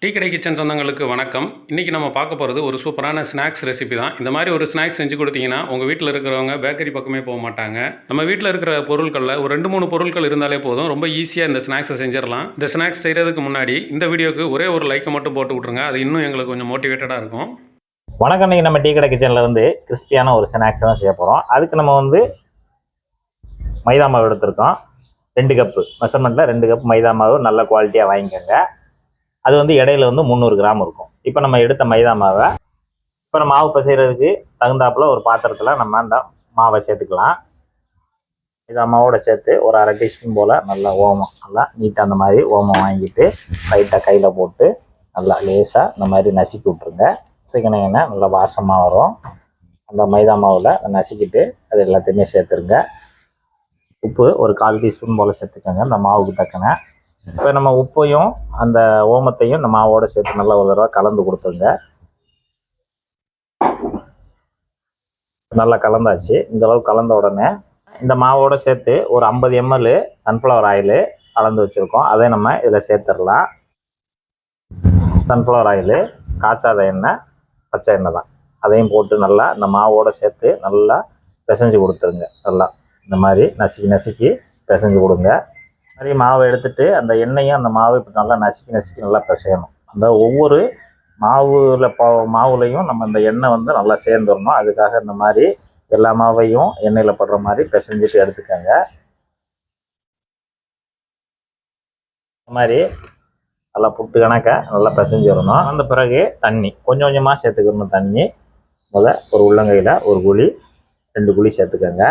Tea கடை kitchen சொந்தங்களுக்கு வணக்கம். இன்றைக்கி நம்ம பார்க்க போகிறது ஒரு சூப்பரான ஸ்நாக்ஸ் ரெசிபி தான். இந்த மாதிரி ஒரு ஸ்நாக்ஸ் செஞ்சு கொடுத்தீங்கன்னா உங்கள் வீட்டில் இருக்கிறவங்க பேக்கரி பக்கமே போக மாட்டாங்க. நம்ம வீட்டில் இருக்கிற பொருட்களில் ஒரு 2-3 பொருட்கள் இருந்தாலே போதும், ரொம்ப ஈஸியாக இந்த ஸ்நாக்ஸை செஞ்சிடலாம். இந்த ஸ்நாக்ஸ் செய்கிறதுக்கு முன்னாடி இந்த வீடியோக்கு ஒரே ஒரு லைக்கை மட்டும் போட்டு விட்ருங்க. அது இன்னும் எங்களுக்கு கொஞ்சம் மோட்டிவேட்டடாக இருக்கும். வணக்கம். இன்றைக்கி நம்ம டீ கடை கிச்சனில் கிறிஸ்பியான ஒரு ஸ்நாக்ஸ் தான் செய்ய போகிறோம். அதுக்கு நம்ம மைதா மாவு எடுத்திருக்கோம். 2 கப்பு மெஷர்மெண்ட்டில் 2 கப் மைதா மாவு நல்ல குவாலிட்டியாக வாங்கிக்கோங்க. அது இடையில 300 கிராம் இருக்கும். இப்போ நம்ம எடுத்த மைதா மாவை இப்போ நம்ம மாவு பிசைகிறதுக்கு தகுந்தாப்பில் ஒரு பாத்திரத்தில் நம்ம அந்த மாவை சேர்த்துக்கலாம். மைதா மாவோட சேர்த்து ஒரு 1/2 டீஸ்பூன் போல் நல்லா ஓமம், நல்லா நீட்டாக அந்த மாதிரி ஓமம் வாங்கிட்டு லைட்டாக கையில் போட்டு நல்லா லேசாக இந்த மாதிரி நசுக்கி விட்ருங்க. சிக்கனைங்கன்னா நல்லா வாசமாக வரும். அந்த மைதா மாவில் நசுக்கிட்டு அது எல்லாத்தையுமே சேர்த்துருங்க. உப்பு ஒரு 1/4 டீஸ்பூன் போல் சேர்த்துக்கோங்க இந்த மாவுக்கு தக்கன. இப்போ நம்ம உப்பையும் அந்த ஓமத்தையும் இந்த மாவோடு சேர்த்து நல்லா ஒரு தடவை கலந்து கொடுத்துருங்க. நல்லா கலந்தாச்சு. இந்தளவு கலந்த உடனே இந்த மாவோடு சேர்த்து ஒரு 50 ml சன்ஃப்ளவர் ஆயில் கலந்து வச்சுருக்கோம். அதை நம்ம இதில் சேர்த்துடலாம். சன்ஃப்ளவர் ஆயில், காய்ச்சாத எண்ணெய், பச்சை எண்ணெய் தான். அதையும் போட்டு நல்லா இந்த மாவோடு சேர்த்து நல்லா பிசைஞ்சு கொடுத்துருங்க. நல்லா இந்த மாதிரி நசுக்கி பிசைஞ்சு கொடுங்க. மாதிரி மாவை எடுத்துகிட்டு அந்த எண்ணெயும் அந்த மாவு இப்போ நல்லா நசுக்கி நல்லா பிசையணும். அந்த ஒவ்வொரு மாவுலையும் நம்ம இந்த எண்ணெய் நல்லா சேர்ந்துடணும். அதுக்காக இந்த மாதிரி எல்லா மாவையும் எண்ணெயில் படுற மாதிரி பிசைஞ்சிட்டு எடுத்துக்கோங்க. இந்த மாதிரி நல்லா புட்டு கணக்க நல்லா பிசைஞ்சிடணும். அந்த பிறகு தண்ணி கொஞ்சம் கொஞ்சமாக சேர்த்துக்கணும். தண்ணி ஒரு உள்ளங்கையில் 1 குழி 2 குழி சேர்த்துக்கோங்க.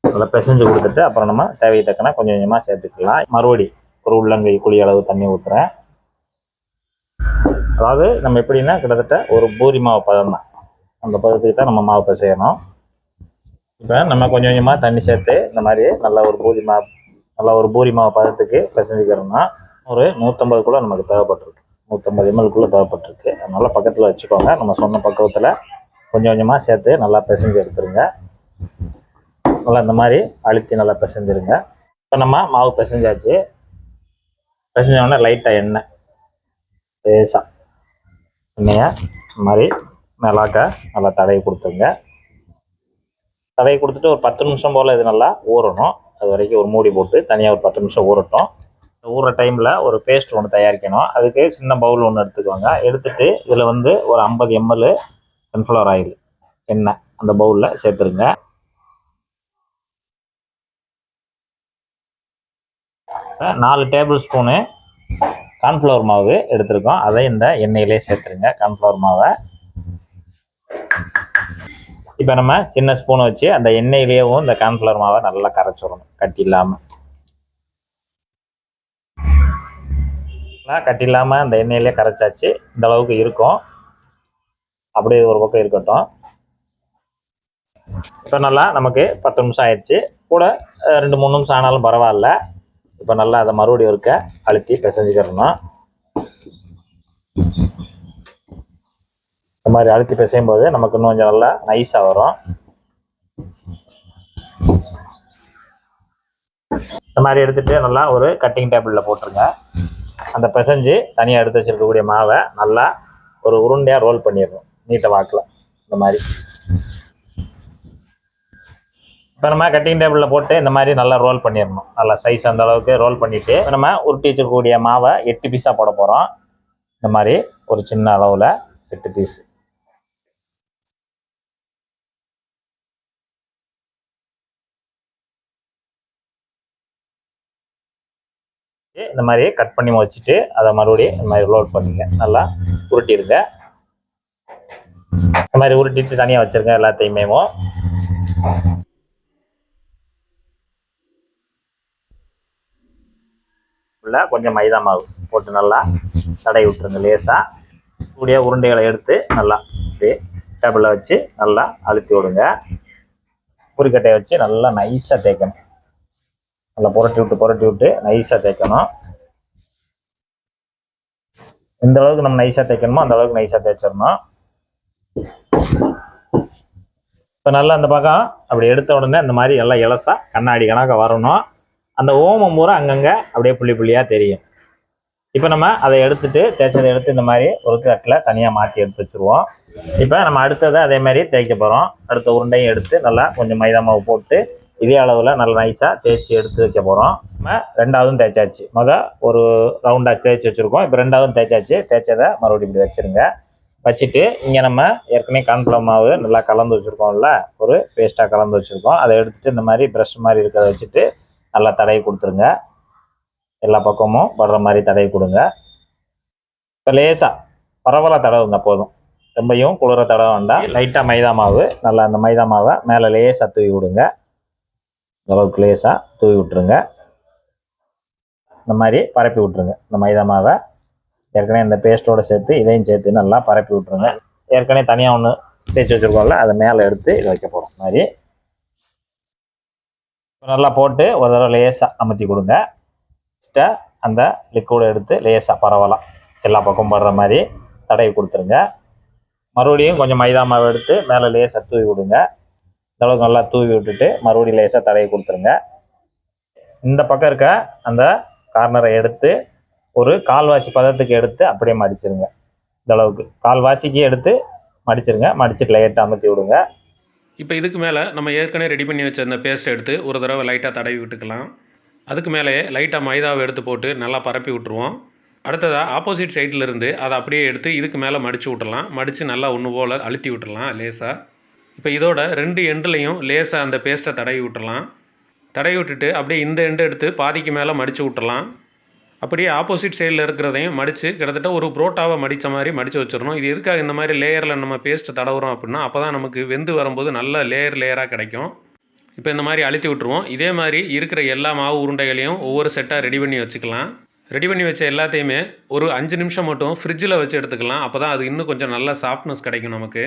நல்லா பிசைஞ்சு கொடுத்துட்டு அப்புறம் நம்ம தேவையை தக்கன கொஞ்சம் கொஞ்சமாக சேர்த்துக்கலாம். மறுபடி ஒரு உள்ளங்கை குழி அளவு தண்ணி ஊற்றுறேன். அதாவது நம்ம எப்படின்னா கிட்டத்தட்ட ஒரு பூரி மாவு பதம் தான், அந்த பதத்துக்கு தான் நம்ம மாவு பிசையணும். இப்போ நம்ம கொஞ்சம் கொஞ்சமாக தண்ணி சேர்த்து இந்த மாதிரி நல்லா ஒரு பூரி மாவு பதத்துக்கு பிசைஞ்சுக்கிறோம்னா ஒரு 150 கிலோ நமக்கு தேவைப்பட்டிருக்கு. 150 ml தேவைப்பட்டிருக்கு. அதனால் பக்கத்தில் வச்சுக்கோங்க. நம்ம சொன்ன பக்குவத்தில் கொஞ்சம் கொஞ்சமாக சேர்த்து நல்லா பிசைஞ்சு எடுத்துருங்க. நல்லா இந்த மாதிரி அழுத்தி நல்லா பிசைஞ்சிருங்க. இப்போ நம்ம மாவு பிசைஞ்சாச்சு. பிசைஞ்சோடனே லைட்டாக எண்ணெய் லேசாக எண்ணெயை இந்த மாதிரி மேலாக்க நல்லா தடவி கொடுத்துருங்க. தடவி கொடுத்துட்டு ஒரு 10 நிமிஷம் போல் இது நல்லா ஊறணும். அது வரைக்கும் ஒரு மூடி போட்டு தனியாக ஒரு 10 நிமிஷம் ஊறட்டும். ஊறுற டைமில் ஒரு பேஸ்ட் ஒன்று தயாரிக்கணும். அதுக்கு சின்ன பவுல் ஒன்று எடுத்துக்கோங்க. எடுத்துகிட்டு இதில் ஒரு 50 ml சன்ஃப்ளவர் ஆயில் எண்ணெய் அந்த பவுலில் சேர்த்துருங்க. 4 டேபிள் ஸ்பூனு கார்ன்ஃப்ளவர் மாவு எடுத்துருக்கோம். அதை இந்த எண்ணெயிலே சேர்த்துருங்க. கார்ன்ஃப்ளவர் மாவை இப்போ நம்ம சின்ன ஸ்பூனை வச்சு அந்த எண்ணெயிலேயும் இந்த கார்ன்ஃப்ளவர் மாவை நல்லா கரைச்சிடணும். கட்டி இல்லாமல் அந்த எண்ணெயிலே கரைச்சாச்சு. இந்த அளவுக்கு இருக்கும். அப்படியே ஒரு பக்கம் இருக்கட்டும். இப்போ நல்லா நமக்கு 10 நிமிஷம் ஆயிடுச்சு. கூட 2-3 நிமிஷம் ஆனாலும் பரவாயில்ல. இப்போ நல்லா அதை மறுபடியும் இருக்க அழுத்தி பிசைஞ்சுக்கிறணும். இந்த மாதிரி அழுத்தி பிசையும் போது நமக்கு இன்னும் கொஞ்சம் நல்லா நைஸாக வரும். இந்த மாதிரி எடுத்துகிட்டு நல்லா ஒரு கட்டிங் டேபிளில் போட்டுருங்க. அந்த பிசைஞ்சு தனியாக எடுத்து வச்சுருக்கக்கூடிய மாவை நல்லா ஒரு உருண்டையாக ரோல் பண்ணிடணும். நீட்டை வாக்கில் இந்த மாதிரி. இப்போ நம்ம கட்டிங் டேபிளில் போட்டு இந்த மாதிரி நல்லா ரோல் பண்ணிடணும். நல்லா சைஸ் அந்த அளவுக்கு ரோல் பண்ணிவிட்டு நம்ம உருட்டி வச்சுருக்கக்கூடிய மாவை 8 பீஸாக போட போகிறோம். இந்த மாதிரி ஒரு சின்ன அளவில் 8 பீஸ். இந்த மாதிரி கட் பண்ணி வச்சுட்டு அதை மறுபடியும் இந்த மாதிரி ரோல் பண்ணிங்க. நல்லா உருட்டிடுங்க. இந்த மாதிரி உருட்டிட்டு தனியாக வச்சுருங்க. எல்லாத்தையுமே கொஞ்சம் மைதா மாவு போட்டு நல்லா தடவி விட்டுருங்க. லேசாக கூடிய உருண்டைகளை எடுத்து நல்லா அப்படியே டேபிளில் வச்சு நல்லா அழுத்தி விடுங்க. குறிக்கட்டையை வச்சு நல்லா நைஸாக தேய்க்கணும். நல்லா புரட்டி விட்டு நைஸாக தேய்க்கணும். எந்த அளவுக்கு நம்ம நைஸாக தேய்க்கணுமோ அந்த அளவுக்கு நைஸாக தேய்ச்சிடணும். இப்போ நல்லா அந்த பக்கம் அப்படி எடுத்த உடனே இந்த மாதிரி எல்லாம் இலசா கண்ணாடி கணக்காக வரணும். அந்த ஓமம் பூரா அங்கங்கே அப்படியே புள்ளி புள்ளியாக தெரியும். இப்போ நம்ம அதை எடுத்துட்டு தேய்ச்சதை எடுத்து இந்த மாதிரி ஒரு தட்டில் தனியாக மாற்றி எடுத்து வச்சுருவோம். இப்போ நம்ம அடுத்ததை அதே மாதிரி தேய்க்க போகிறோம். அடுத்த உருண்டையும் எடுத்து நல்லா கொஞ்சம் மைதா மாவு போட்டு இதே அளவில் நல்லா நைஸாக தேய்ச்சி எடுத்து வைக்க போகிறோம். நம்ம ரெண்டாவதும் தேய்ச்சாச்சு. ஒரு ரவுண்டாக தேய்ச்சி வச்சுருக்கோம். இப்போ ரெண்டாவதும் தேய்ச்சாச்சு. தேய்ச்சதை மறுபடியும் இப்படி வச்சுருங்க. வச்சுட்டு இங்கே நம்ம ஏற்கனவே கார்ன்ஃப்ளவர் மாவு நல்லா கலந்து வச்சுருக்கோம்ல, ஒரு பேஸ்ட்டாக கலந்து வச்சுருக்கோம். அதை எடுத்துகிட்டு இந்த மாதிரி ப்ரஷ் மாதிரி இருக்கிறத வச்சுட்டு நல்லா தடவி கொடுத்துருங்க. எல்லா பக்கமும் வர்ற மாதிரி தடவி கொடுங்க. இப்போ லேசாக பரவலாக தடவுங்க போதும். ரொம்பையும் குளிர தடவை வேண்டாம். லைட்டாக மைதா மாவு நல்லா அந்த மைதா மாவை மேலே லேசாக தூவி விடுங்க. அளவுக்கு லேசாக தூவி விட்டுருங்க. இந்த மாதிரி பரப்பி விட்ருங்க. இந்த மைதா மாவை ஏற்கனவே இந்த பேஸ்ட்டோடு சேர்த்து இதையும் சேர்த்து நல்லா பரப்பி விட்ருங்க. ஏற்கனவே தனியாக ஒன்று தேய்ச்சி வச்சுருக்கோம்ல, அதை மேலே எடுத்து இதை வைக்க போகிறோம். மாதிரி நல்லா போட்டு ஒரு தடவை லேசாக அமுத்தி கொடுங்க. அந்த லிக்விடை எடுத்து லேசாக பரவலாம் எல்லா பக்கம் படுற மாதிரி தடவி கொடுத்துருங்க. மறுபடியும் கொஞ்சம் மைதா மாவு எடுத்து மேலே லேசாக தூவி விடுங்க. இந்த அளவுக்கு நல்லா தூவி விட்டுட்டு மறுபடியும் லேசாக தடவி கொடுத்துருங்க. இந்த பக்கம் இருக்க அந்த கார்னரை எடுத்து ஒரு கால்வாசி பதத்துக்கு எடுத்து அப்படியே மடிச்சிருங்க. இந்த அளவுக்கு கால்வாசிக்கு எடுத்து மடிச்சிருங்க. மடிச்சுட்டு லைட்டாக அமுத்தி விடுங்க. இப்போ இதுக்கு மேலே நம்ம ஏற்கனவே ரெடி பண்ணி வச்ச அந்த பேஸ்ட் எடுத்து ஒரு தடவை லைட்டாக தடவி விட்டுக்கலாம். அதுக்கு மேலே லைட்டாக மைதாவை எடுத்து போட்டு நல்லா பரப்பி விட்டுருவோம். அடுத்ததாக ஆப்போசிட் சைடில் இருந்து அதை அப்படியே எடுத்து இதுக்கு மேலே மடித்து விட்டுடலாம். மடித்து நல்லா ஒன்று போல் அழுத்தி விட்டுடலாம் லேசாக. இப்போ இதோட 2 எண்டுலையும் லேசாக அந்த பேஸ்ட்டை தடவி விட்டுடலாம். தடவி விட்டுட்டு அப்படியே இந்த எண்டு எடுத்து பாதிக்கு மேலே மடித்து விட்டுடலாம். அப்படியே ஆப்போசிட் சைடில் இருக்கிறதையும் மடித்து கிட்டத்தட்ட ஒரு புரோட்டாவை மடித்த மாதிரி மடித்து வச்சிடணும். இது எதுக்காக இந்த மாதிரி லேயரில் நம்ம பேஸ்ட்டு தடவுறோம் அப்படின்னா, அப்போ தான் நமக்கு வெந்து வரும்போது நல்ல லேயராக கிடைக்கும். இப்போ இந்த மாதிரி அழுத்தி விட்டுருவோம். இதே மாதிரி இருக்கிற எல்லா மாவு உருண்டைகளையும் ஒவ்வொரு செட்டாக ரெடி பண்ணி வச்சுக்கலாம். ரெடி பண்ணி வச்ச எல்லாத்தையுமே ஒரு 5 நிமிஷம் மட்டும் ஃப்ரிட்ஜில் வச்சு எடுத்துக்கலாம். அப்போ தான் அது இன்னும் கொஞ்சம் நல்ல சாஃப்ட்னஸ் கிடைக்கும் நமக்கு.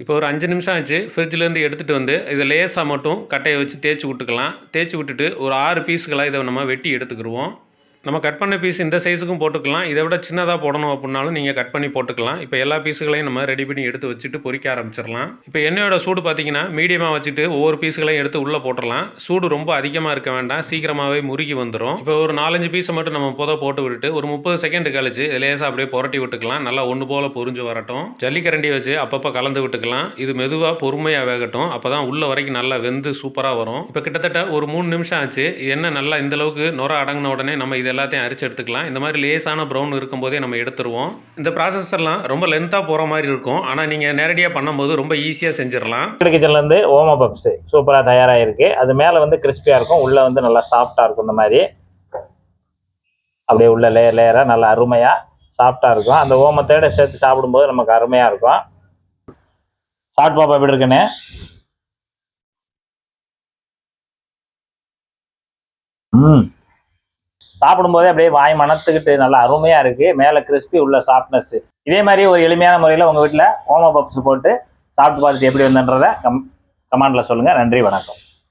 இப்போ ஒரு 5 நிமிஷம் ஆச்சு. ஃப்ரிட்ஜிலேருந்து எடுத்துகிட்டு வந்து இதை லேசாக மட்டும் கட்டையை வச்சு தேய்ச்சி விட்டுக்கலாம். தேய்ச்சி விட்டுட்டு ஒரு 6 பீஸுகளாக இதை நம்ம வெட்டி எடுத்துக்கிடுவோம். நம்ம கட் பண்ண பீஸ் இந்த சைஸுக்கும் போட்டுக்கலாம். இதை விட சின்னதாக போடணும் அப்படின்னாலும் நீங்கள் கட் பண்ணி போட்டுக்கலாம். இப்போ எல்லா பீஸுகளையும் நம்ம ரெடி பண்ணி எடுத்து வச்சுட்டு பொரிக்க ஆரம்பிச்சிடலாம். இப்போ எண்ணெயோட சூடு பார்த்தீங்கன்னா மீடியமாக வச்சுட்டு ஒவ்வொரு பீஸுகளையும் எடுத்து உள்ளே போட்டுடலாம். சூடு ரொம்ப அதிகமாக இருக்க வேண்டாம், சீக்கிரமாகவே முறுகி வந்துடும். இப்போ ஒரு 4-5 பீஸை மட்டும் நம்ம போட்டு விட்டுட்டு ஒரு 30 செகண்ட் கழிச்சு லேசாக அப்படியே புரட்டி விட்டுக்கலாம். நல்லா ஒன்று போல் பொரிஞ்சு வரட்டும். ஜல்லிக்கரண்டி வச்சு அப்பப்போ கலந்து விட்டுக்கலாம். இது மெதுவாக பொறுமையாக வேகட்டும். அப்போ தான் உள்ள வரைக்கும் நல்லா வெந்து சூப்பராக வரும். இப்போ கிட்டத்தட்ட ஒரு 3 நிமிஷம் ஆச்சு. எண்ணெய் நல்லா இந்தளவுக்கு நுர அடங்கின உடனே நம்ம இது எல்லாத்தையும் அரிச்சு எடுத்துக்கலாம். இந்த மாதிரி லேசான ப்ரௌன் இருக்கும்போதே நம்ம எடுத்துருவோம். இந்த ப்ராசஸ் எல்லாம் ரொம்ப லென்த்தாக போகிற மாதிரி இருக்கும். ஆனால் நீங்கள் நேரடியாக பண்ணும்போது ரொம்ப ஈஸியாக செஞ்சிடலாம். கிச்சன்லேருந்து ஓம பப்ஸ் சூப்பராக தயாராகிருக்கு. அது மேலே வந்து கிறிஸ்பியாக இருக்கும், உள்ளே வந்து நல்லா சாஃப்டாக இருக்கும். இந்த மாதிரி அப்படியே உள்ள லேயராக நல்லா அருமையாக சாஃப்டாக இருக்கும். அந்த ஓமத்தோட சேர்த்து சாப்பிடும்போது நமக்கு அருமையாக இருக்கும். சாப்பிட்டு பாப்பா எப்படி இருக்குன்னு. சாப்பிடும்போதே அப்படியே வாய் மணத்துக்கிட்டு நல்லா அருமையாக இருக்குது. மேலே கிறிஸ்பி, உள்ள சாஃப்ட்னஸ். இதே மாதிரி ஒரு எளிமையான முறையில் உங்கள் வீட்டில் ஓம பப்ஸ் போட்டு சாப்பிட்டு பார்த்துட்டு எப்படி வந்துன்றதை கமெண்டில் சொல்லுங்கள். நன்றி, வணக்கம்.